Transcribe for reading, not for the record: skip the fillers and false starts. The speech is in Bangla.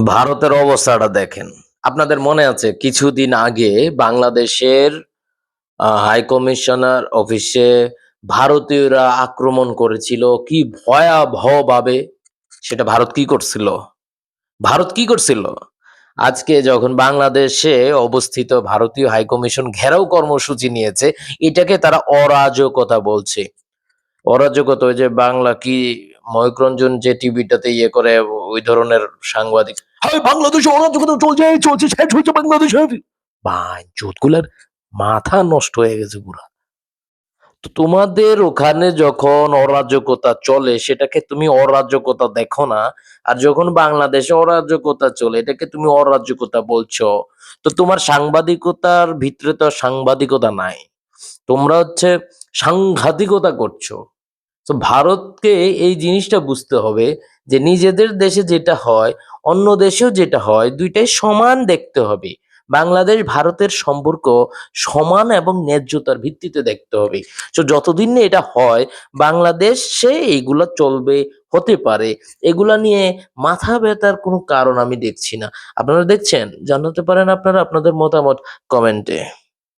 ভারতের অবস্থাটা দেখেন। আপনাদের মনে আছে কিছুদিন আগে বাংলাদেশের হাই কমিশনার অফিসে ভারতীয়রা আক্রমণ করেছিল কি ভয়াবহভাবে। সেটা ভারত কি করছিল? ভারত কি করছিল? আজকে যখন বাংলাদেশে অবস্থিত ভারতীয় হাই কমিশন ঘেরাও কর্মসূচি নিয়েছে, এটাকে তারা অরাজকতা বলছে। অরাজকতা ওই যে বাংলা কি ময়ূকরঞ্জন যে টিভিটাতে ইয়ে করে ওই ধরনের সাংবাদিক, "হাই বাংলাদেশে অরাজকতা চলছে, এই চলছে, শেষ হয়েছে বাংলাদেশের।" বাঞ্চোতগুলার মাথা নষ্ট হয়ে গেছে পুরা। তো তোমাদের ওখানে যখন অরাজকতা চলে সেটাকে তুমি অরাজকতা দেখো না। আর যখন বাংলাদেশে অরাজকতা চলে এটাকে তুমি অরাজকতা বলছো। তো তোমার সাংবাদিকতার ভিতরে তো আর সাংবাদিকতা নাই। তোমরা হচ্ছে সাংঘাতিকতা করছো। তো ভারতকে এই জিনিসটা বুঝতে হবে যে নিজেদের দেশে যেটা হয় অন্য দেশেও যেটা হয় ২ টাই সমান দেখতে হবে। বাংলাদেশ ভারতের সম্পর্ক সমান এবং ন্যায্যতার ভিত্তিতে দেখতে হবে। সো যতদিন না এটা হয় বাংলাদেশে এইগুলা চলবে, হতে পারে। এগুলা নিয়ে মাথা ব্যাথার কোনো কারণ আমি দেখছি না। আপনারা দেখছেন? জানাতে পারেন আপনারা আপনাদের মতামত কমেন্টে।